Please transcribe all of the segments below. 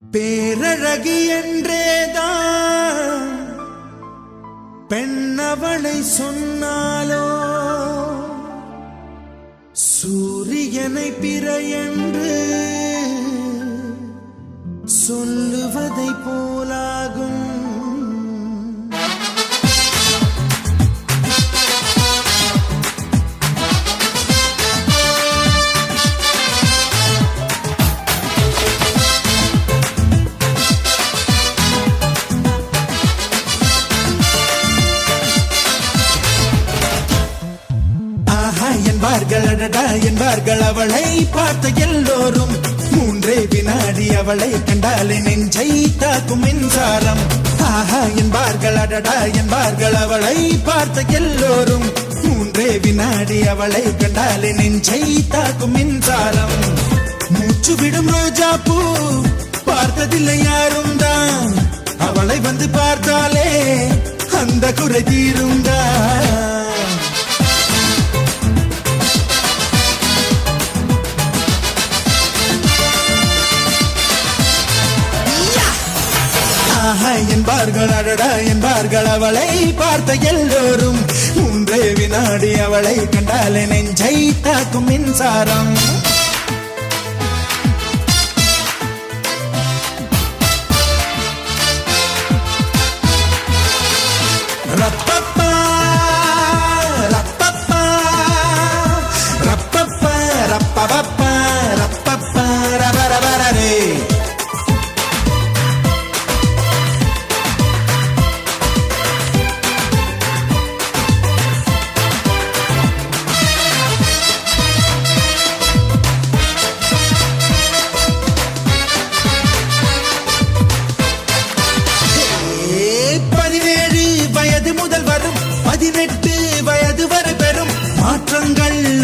பேரழகி என்றேதான் பெண்ணவளை சொன்னாலோ சூரியனை பிற என்று சொல்லுவதை போலாகும். என்பார்கள் அவளை பார்த்த எல்லோரும் மூன்றே வினாடி அவளை கண்டாலே நெஞ்சை தாக்கும் மின்சாரம். ஆஹா என்பார்கள் அடடா என்பார்கள் அவளை பார்த்த எல்லோரும் மூன்றே வினாடி அவளை கண்டாலே நெஞ்சை தாக்கும் மின்சாரம். மூச்சு விடும் ரோஜா பூ பார்த்ததில்லை யாரும் தான், அவளை வந்து பார்த்தாலே அந்த குறை தீருந்தான். என்பார்கள் அடடா என்பார்கள் அவளை பார்த்த எல்லோரும் மூன்றே வினாடி அவளை கண்டாலே நெஞ்சை தாக்கும் மின்சாரம். ரப்பப்பா ரப்பப்பா ரப்பப்பா ரப்பப்பா ரப்பப்பா ரபரபரரே.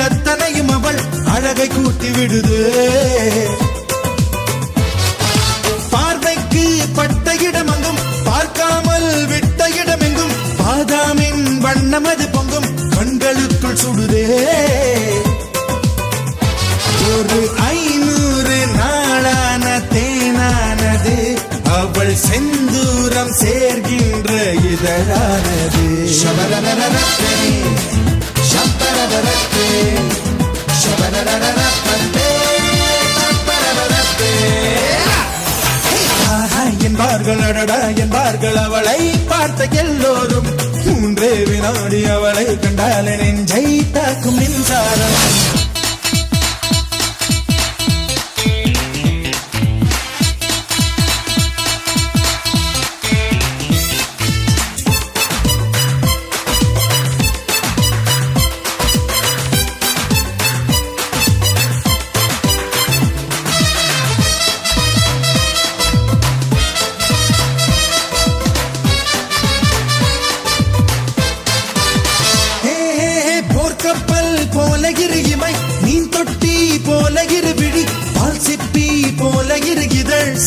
அத்தனையும் அவள் அழகை கூட்டி விடுது. பார்வைக்கு பட்ட இடமெங்கும் பார்க்காமல் விட்ட இடமெங்கும் பாதாமின் வண்ணம் அது பொங்கும் கண்களுக்குள் சுடுதே. ஒரு 500 நாளான தேனானது அவள் செந்தூரம் சேர்கின்ற இதழானது. சபரரரரே என்பார்கள் அடடா என்பார்கள் அவளை பார்த்த எல்லோரும் மூன்றே வினாடி அவளை கண்டாலே நெஞ்சை தாக்கும் மின்சாரம்.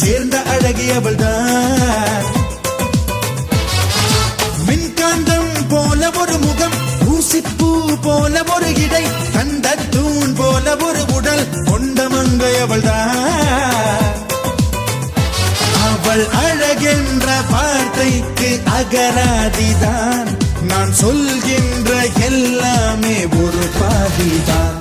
சேர்ந்த அழகி அவள்தான். மின்காந்தம் போல ஒரு முகம், ஊசிப்பூ போல ஒரு இடை, கண்ட தூண் போல ஒரு உடல் கொண்ட மங்கை அவள்தான். அவள் அழகென்ற வார்த்தைக்கு அகராதிதான், நான் சொல்கின்ற எல்லாமே ஒரு பாதிதான்.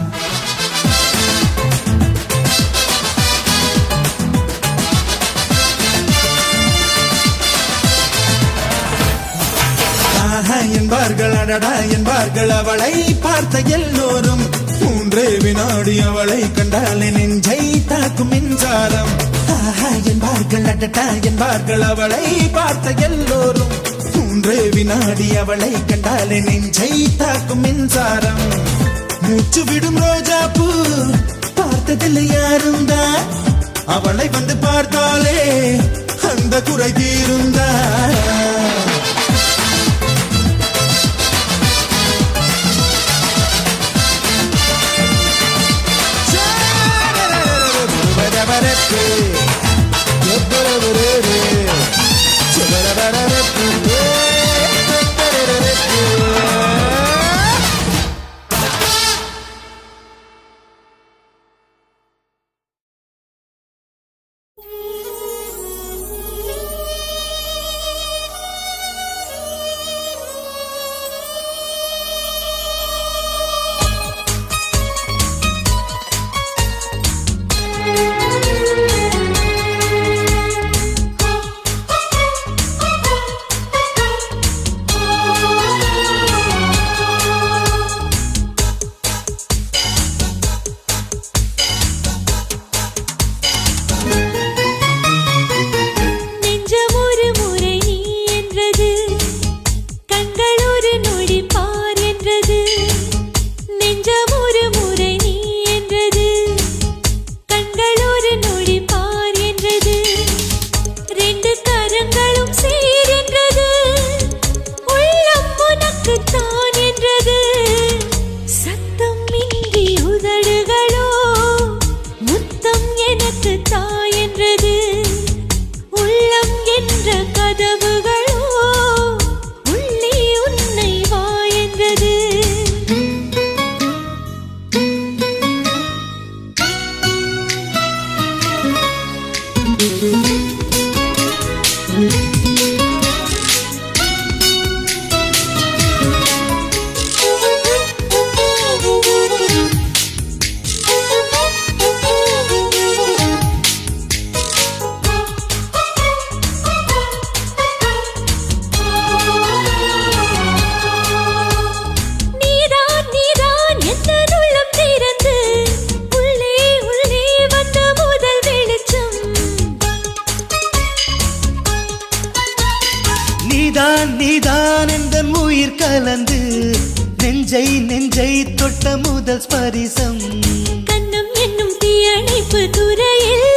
என்பார்கள் அடடா என்பார்கள் அவளை பார்த்த எல்லோரும் மூன்றே வினாடி அவளை கண்டாலே நெஞ்சை தாக்கும் மின்சாரம். ஆஹா என்பார்கள் அடடா என்பார்கள் அவளை பார்த்த எல்லோரும் மூன்றே வினாடி அவளை கண்டாலே நெஞ்சை தாக்கும் மின்சாரம். மூச்சு விடும் ரோஜா பூ பார்த்ததில்லை யாரும் தான், அவளை வந்து பார்த்தாலே அந்த குறை தீருந்தான். நீதான் எந்த உயிர் கலந்து நெஞ்சை தொட்ட முதல் ஸ்பரிசம் கண்ணம் என்னும் தீயணைப்பு துறையில்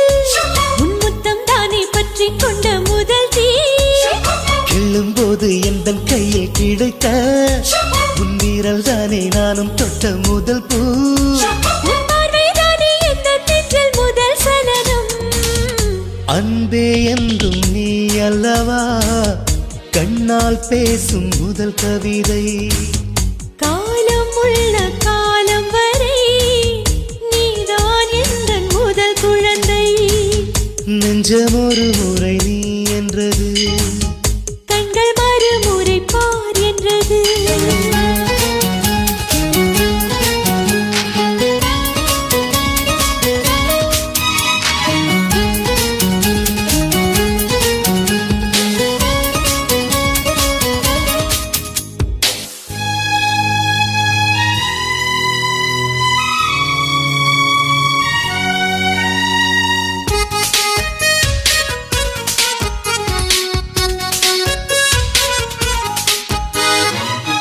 உன் முத்தம் தானே பற்றி கொண்ட முதல் தீ கிள்ளும் போது எந்த கையில் கிடைத்த உன் வீரல் தானே நானும் தொட்ட முதல் பூ முதல் சலனம் அன்பே என்றும் நீ அல்லவா கண்ணால் பேசும் முதல் கவிதை காலம் உள்ள காலம் வரை நீதான் எந்த முதல் குழந்தை நெஞ்சம் ஒரு முறை நீ என்றது கண்கள் மறுமுறை பார் என்றது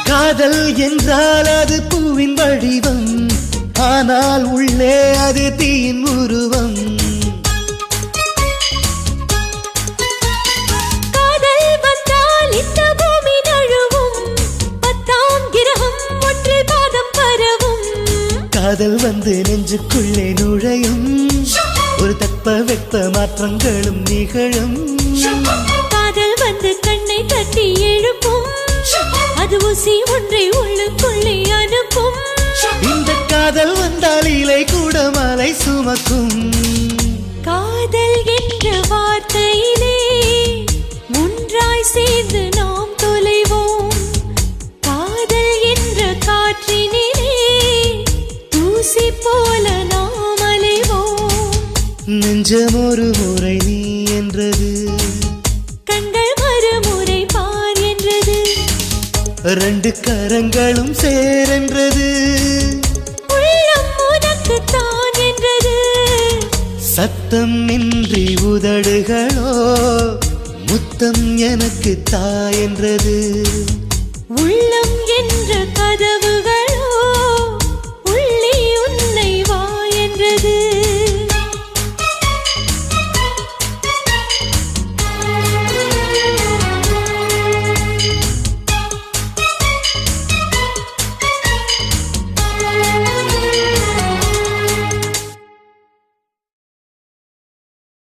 காதல் என்றால் அது பூவின் வடிவம் ஆனால் உள்ளே அது தீயின் உருவம் காதல் வந்தால் இந்த பூமி நழுவும் 10ஆம் கிரகம் ஒன்றில் பாதம் பரவும் காதல் வந்து நெஞ்சுக்குள்ளே நுழையும் ஒரு தட்ப வெப்ப மாற்றங்களும் நிகழும் காதல் வந்து கண்ணை தட்டி எழுப்பும் அது ஊசி ஒன்றை உள்ளுக்குள்ளே அனுப்பும் இந்த காதல் வந்தால் இலை கூட மலை சுமக்கும் காதல் என்ற வார்த்தையிலே ஒன்றாய் சேர்ந்து நாம் தொலைவோம் காதல் என்ற காற்றினிலே தூசி போல நாம் அலைவோம் நெஞ்சம் ஒரு முறை நீ என்றது கண்கள் மறுமுறை பார் என்றது ரெண்டு கரங்களும் சேரென்றது உள்ளம் உனக்கு தான் என்றது சத்தம் இன்றி உதடுகளோ முத்தம் எனக்கு தா என்றது உள்ளம் என்ற கதவுகளோ உள்ளே உன்னை வா என்றது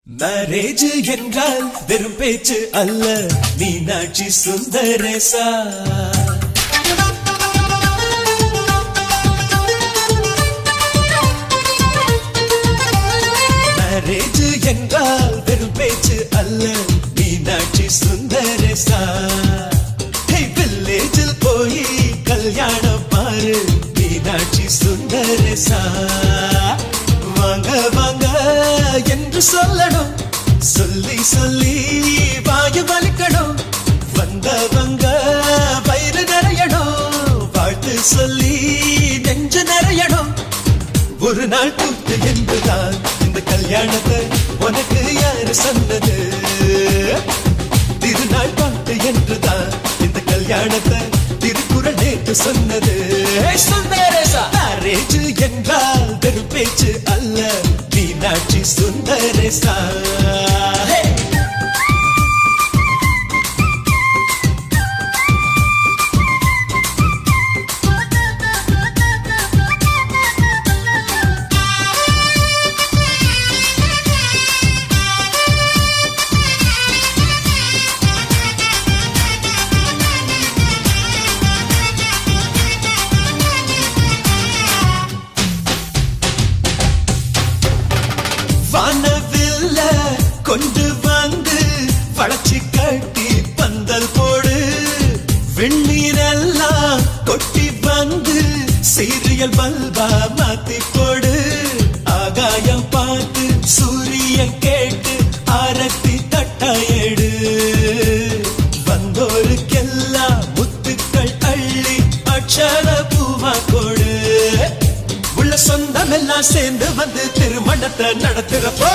மேரேஜ் என்றால் வெறும் பேச்சு அல்ல மீனாட்சி சுந்தரேசா மேரேஜ் என்றால் வெறும் பேச்சு அல்ல மீனாட்சி சுந்தரேசா வில்லேஜில் போய் கல்யாணம் பாரு மீனாட்சி சுந்தரேசா வாங்க வாங்க என்று சொல்லணும் சொல்லி சொல்லி வாய வலிக்கணும் வந்தவங்க வயிறு நிறையணும் வாழ்த்து சொல்லி நெஞ்சு நிறையணும் ஒரு நாள் கூத்து என்றுதான் இந்த கல்யாணத்தை உனக்கு யாரு சொன்னது திருநாள் பாட்டு என்றுதான் இந்த கல்யாணத்தை திருக்குறள் நேற்று சொன்னது மேரேஜ் என்றால் வெறும் பேச்சு அல்ல மீனாட்சி சுந்தரேசா வானவில்ல கொண்டு வந்து வளர்ச்சி கட்டி பந்தல் போடு வெண்ணீரெல்லாம் கொட்டி வந்து சீரியல் பல்பா மாத்தி போடு ஆகாயம் பார்த்து சூரியன் கேட்டு ஆரத்தி தட்டாயடு வந்தோருக்கெல்லாம் முத்துக்கள் அள்ளி அட்சர பூவா கொடு உள்ள சொந்தம் எல்லாம் சேர்ந்து வந்து திருமணத்தை நடத்துறப்போ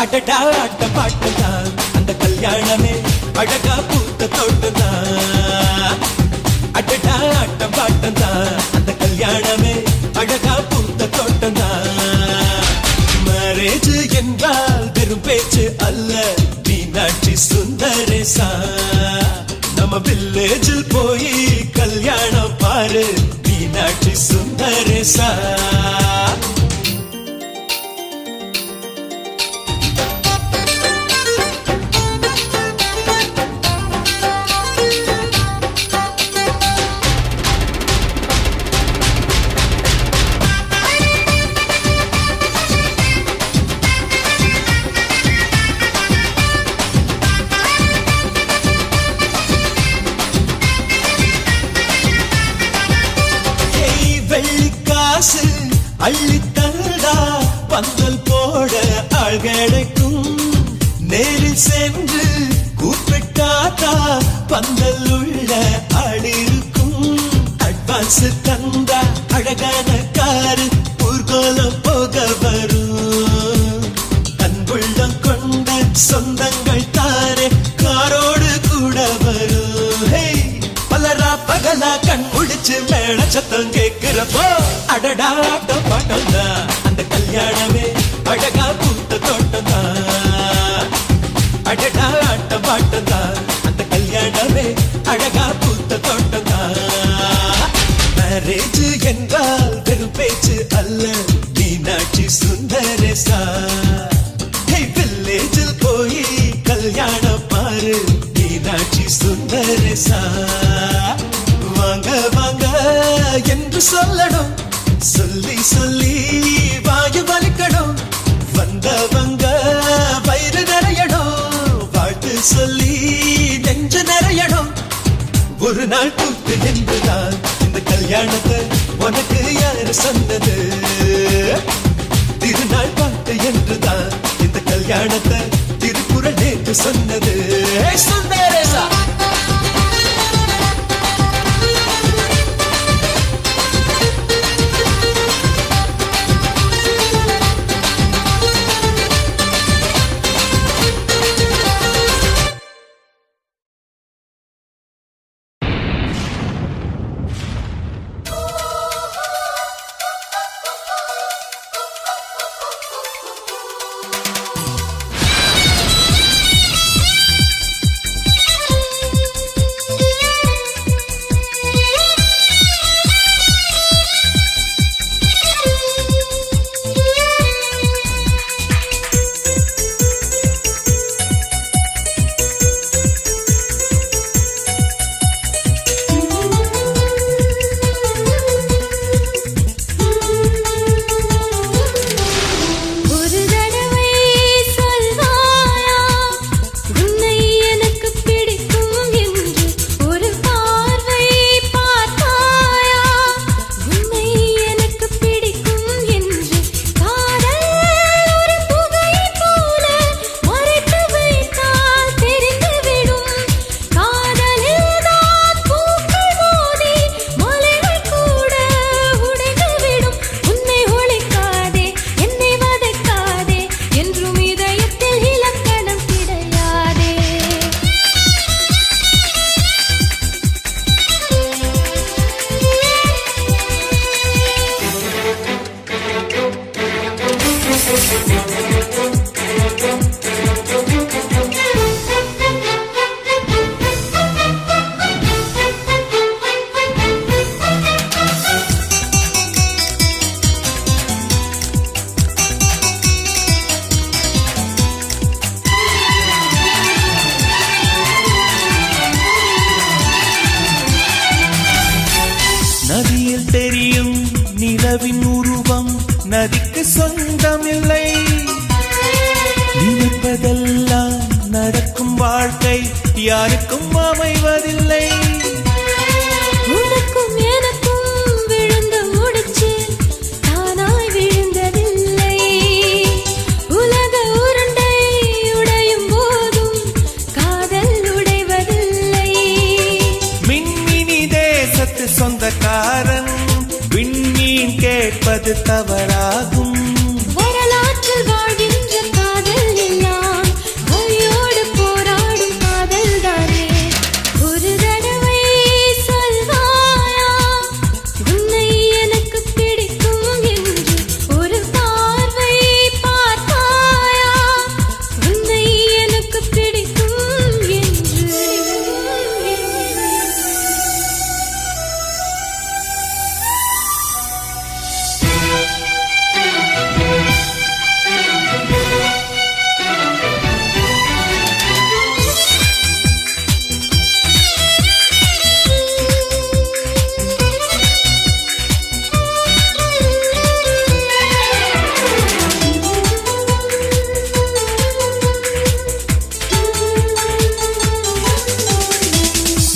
அடடா அட்ட பாட்டுதான் அந்த கல்யாணமே அழகா பூத்த பூத்த தோட்டம்தான் அடடா ஆட்டம் பாட்டம்தான் அந்த கல்யாணமே அழகா பூத்த தோட்டம்தான் மேரேஜ் என்றால் வெறும் பேச்சு அல்ல மீனாட்சி சுந்தரேசா நம்ம வில்லேஜில் போய் கல்யாணம் பாரு மீனாட்சி சுந்தரேசா அள்ளி தந்தா பந்தல் போட ஆள் கிடைக்கும் நேரில் சென்று கூப்பிட்டாத்தா பந்தல் உள்ள ஆள் இருக்கும் அட்வான்ஸ் தந்தா அழகான காரு ஊர்கோலம் போக வரும் அன்புள்ளம் கொண்ட சொந்தங்கள் தானே காரோடு கூட வரும் பலரா பகலா கண் முடிச்சு மேல சத்தம் கேட்கிறப்போ அடடா ஆட்டம் பாட்டம் தான் அந்த கல்யாணமே அழகா பூத்த தோட்டம் தான் அடடா ஆட்டம் பாட்டம் தான் அந்த கல்யாணமே அழகா பூத்த தோட்டம் தான் மேரேஜ் என்றால் வெறும் பேச்சு அல்ல மீனாட்சி சுந்தரேசா வில்லேஜில் போய் கல்யாணம் பாரு மீனாட்சி சுந்தரேசா வாங்க வாங்க என்று சொல்லணும் சொல்லி சொல்லி வாயு வலிக்கணும் வந்தவங்க வயிறு நிறையணும் வாழ்த்து சொல்லி நெஞ்சு நிறையணும் ஒரு நாள் கூத்து என்றுதான் இந்த கல்யாணத்தை உனக்கு யாரு சொன்னது திருநாள் பாட்டு என்றுதான் இந்த கல்யாணத்தை திருக்குறள் நேற்று சொன்னது சுந்தரேசா நிலவின் உருவம் நதிக்கு சொந்தமில்லை. நினைப்பதெல்லாம் நடக்கும் வாழ்க்கை யாருக்கும் அமைவதில்லை. உனக்கும் எனக்கும் விழுந்த முடிச்சு தானாய் விழுந்ததில்லை. உலக உருண்டை உடையும் போதும் காதல் உடைவதில்லை. மின்மினி தேசத்து சொந்தக்காரன் விண்மீன் கேட்பது தவறாகும். வரலாற்றில் வாழ்கின்ற காதல் எல்லாம் வழியோடு போராடும் காதல் தானே.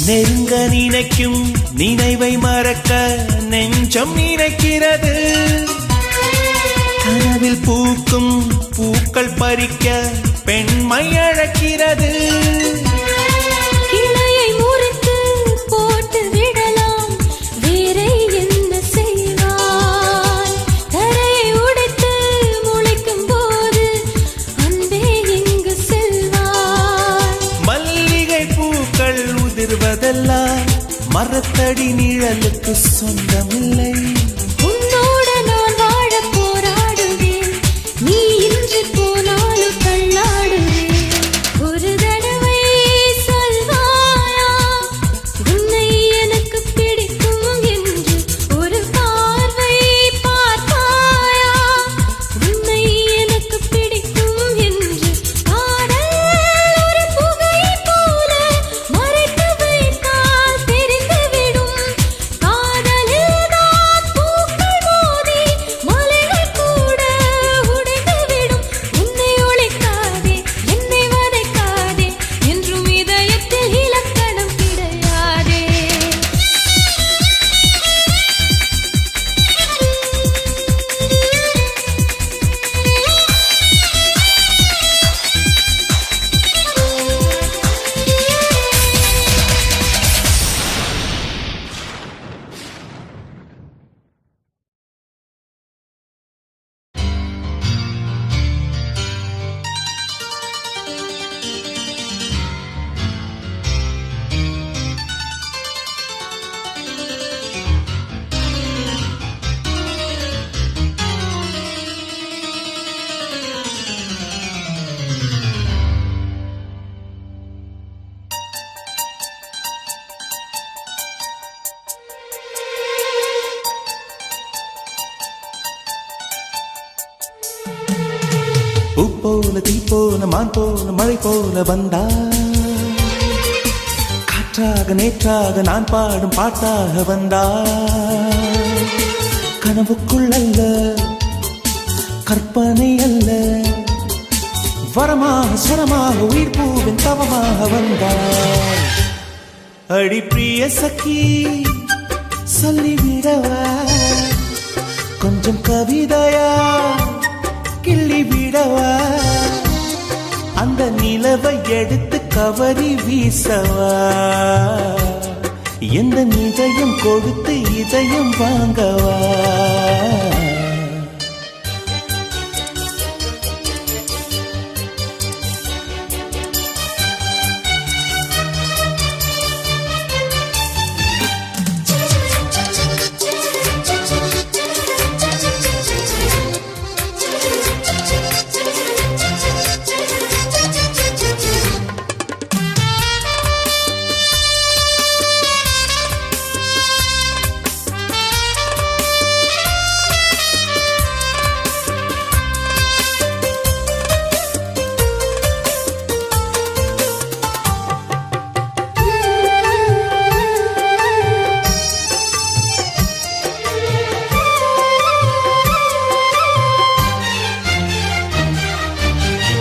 நெருங்க நினைக்கும் நினைவை மறக்க நெஞ்சம் நினைக்கிறது. கனவில் பூக்கும் பூக்கள் பறிக்க பெண்மை அழைக்கிறது. கிளையை முறித்து போட்டு விடலாம், வேறே என்ன செய்வாய்? தரையை உடைத்து முளைக்கும் போது அன்பே எங்கு செல்வாய்? மல்லிகை பூக்கள் உதிர்வதெல்லாம் மரத்தடி நிழலுக்கு சொந்தமில்லை. உன்னோடு நான் வாழ போராடுவேன், நீ இன்றி போனாலும் தள்ளாடுவேன். ஒரு தடவை சொல்வாயா உன்னை எனக்கு பிடிக்கும் என்று? ஒரு பார்வை பார்ப்பாயா உன்னை எனக்கு பிடிக்கும் என்று? காதல் ஒரு புகை போல மறைத்து வைத்தால் தெரிந்துவிடும். காதலில் தான் பூக்கள் மோதி மலைகள் கூட உடைந்துவிடும். உன்னை ஒழிக்காதே, என்னை வதைக்காதே, என்றும் இதயத்தில் இலக்கணம் கிடையாதே. பூ போல தீ போல மான் போல மழை போல வந்தா, காற்றாக நேற்றாக நான் பாடும் பாட்டாக வந்தா. கனவுக்குள் அல்ல, கற்பனை அல்ல, வரமாக சுரமாக உயிர் பூவின் தவமாக வந்தாள். அடி பிரிய சखी சொல்லிவிடவா கொஞ்சம் கவிதையா கிள்ளி விடவா? அந்த நிலவை எடுத்து கவரி வீசவா? எந்த இதயம் கொடுத்து இதயம் வாங்கவா?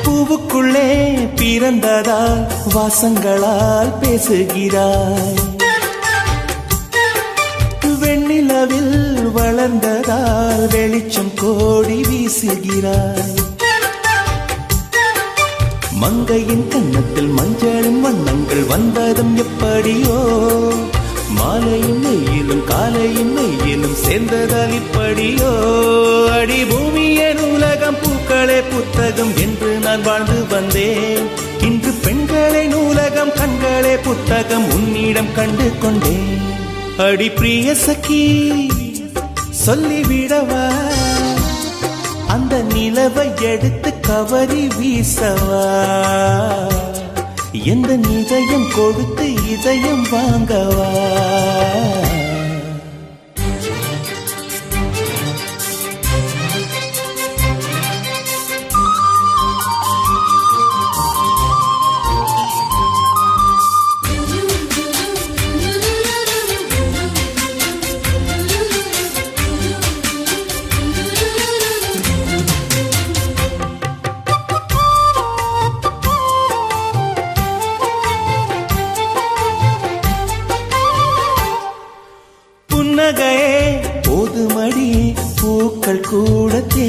பூவுக்குள்ளே பிறந்ததால் வாசங்களால் பேசுகிறாய். வெண்ணிலவில் வளர்ந்ததால் வெளிச்சம் கோடி வீசுகிறாய். மங்கையின் கன்னத்தில் மஞ்சளின் வண்ணங்கள் வந்ததும் எப்படியோ, மாலையின் மெய்யிலும் காலையின் மெய்யிலும் சேர்ந்ததால் இப்படியோ. அடி பூமிய நூலகம் பூக்களே புத்தகம் என்று நான் வாழ்ந்து வந்தேன். இன்று பெண்களே நூலகம் கண்களே புத்தகம் உன்னிடம் கண்டு கொண்டேன். அடி பிரிய சखी சொல்லிவிடவா? அந்த நிலவை எடுத்து கவரி வீசவா? எந்த இதயம் கொடுத்து இதயம் வாங்கவா?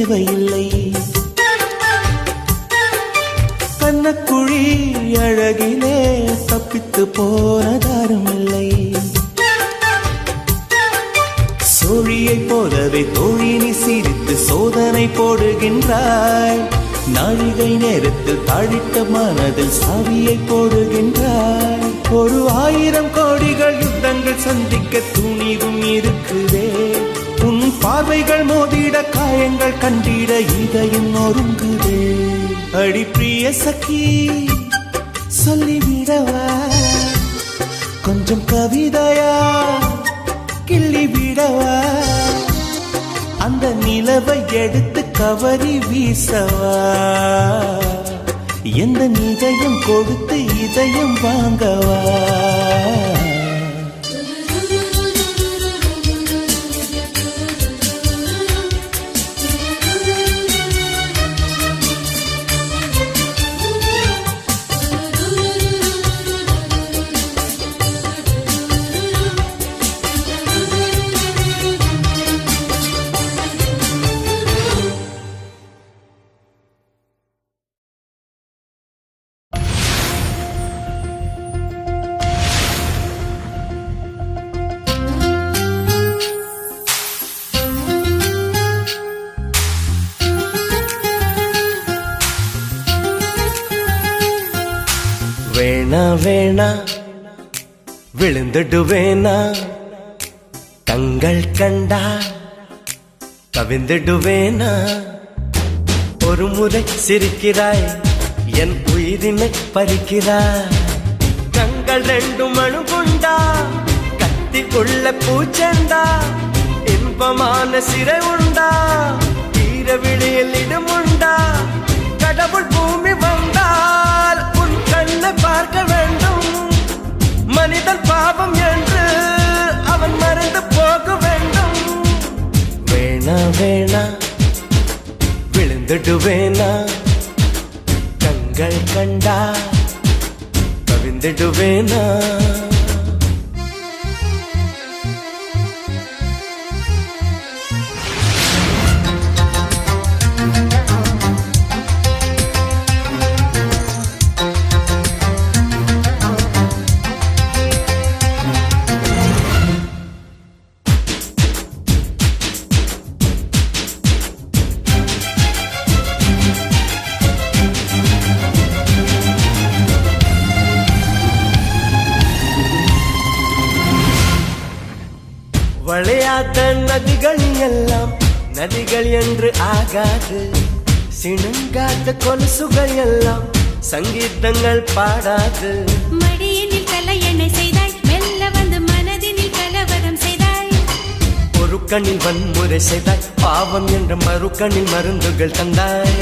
தேவையில்லை. கண்ணக்குழி அழகிலே தப்பித்து போனதாருமில்லை. சோழியைப் போலவே தோழினி சிரித்து சோதனை போடுகின்றாய். நாழிகை நேரத்தில் தாழிட்ட மனதில் சாவியை போடுகின்றாய். 1000 கோடிகள் யுத்தங்கள் சந்திக்க துணிவும் இருக்குதே. உன் பார்வைகள் மோதிட காயங்கள் கண்டிட இதயம் நொறுங்குதே. அடி பிரிய சखी சொல்லிவிடவா கொஞ்சம் கவிதையா கிள்ளி விடவா. அந்த நிலவை எடுத்து கவரி வீசவா. எந்த இதயம் கொடுத்து இதயம் வாங்கவா. வேணா வேணா விழுந்துடுவேனா கண்கள் கண்டா கவிழ்ந்துடுவேனா. ஒரு முறை சிரிக்கிறாய் என் உயிரினை பறிக்கிறாய். கண்கள் 2 மணுகுண்டா கத்திக்குள்ள பூச்செண்டா. இன்பமான சிறை உண்டா தீர விழியில் இடமுண்டா. கடவுள் பூமி வந்தால் உன் கண்ணை பார்க்க வேண்டும். மனிதன் பாவம் என்று அவன் மறந்து போக வேண்டும். வேணா வேணா விழுந்துடுவேனா கண்கள் கண்டா கவிழ்ந்துடுவேனா. வளையாத நதிகள் எல்லாம் நதிகள் என்று ஆகாது. சிணுங்காத கொலுசுகள் எல்லாம் சங்கீதங்கள் பாடாது. மடியினில் கலையணை செய்தாய் மெல்ல வந்து மனதினில் கலவரம் செய்தாய். ஒரு கண்ணில் வன்முறை செய்தாய் பாவம் என்ற மறுக்கண்ணில் மருந்துகள் தந்தாய்.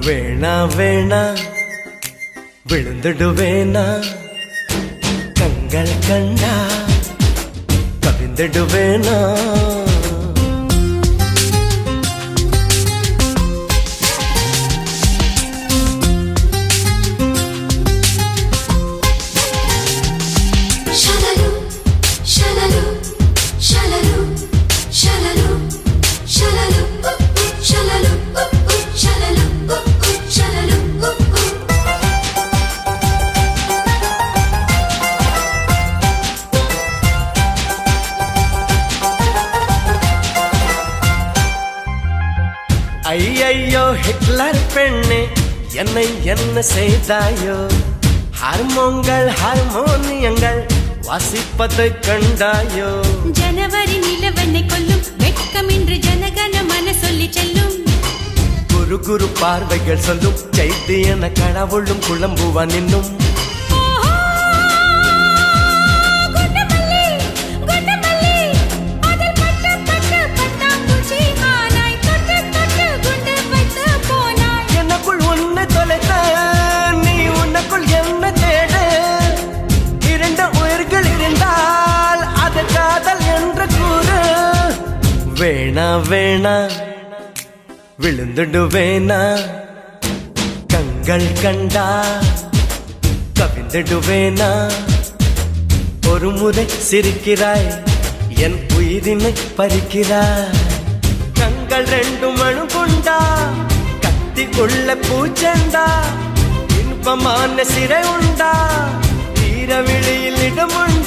வேணா வேணா விழுந்துடுவேனா கண்கள் கண்டா கவிழ்ந்துடுவேனா. ஐயையோ ஹிட்லர் பெண்ணே என்னை என்ன செய்தாயோ. ஹார்மோன்கள் ஹார்மோனியங்கள் வாசிப்பதை கண்டாயோ. ஜனவரி நிலவனை கொல்லும் வெட்கமின்றி ஜனகன மன சொல்லி செல்லும். குரு குரு பார்வைகள் சொல்லும் செய்தி என கடவுளும் குழம்புவான் இன்னும். நீ உன்னக்குள் என்ன தேட 2 உயிர்கள் இருந்தா வேணா விழுந்துடுவேனா கண்கள் கண்டா கவிழ்ந்துடுவேனா ஒரு முறை சிரிக்கிறாய் என் உயிரினை பறிக்கிறாய் கண்கள் ரெண்டும் மணு கொண்டா கத்திக்குள்ள பூச்செண்டா இன்பமான சிறை உண்டா தீர விழியில் இடமுண்டா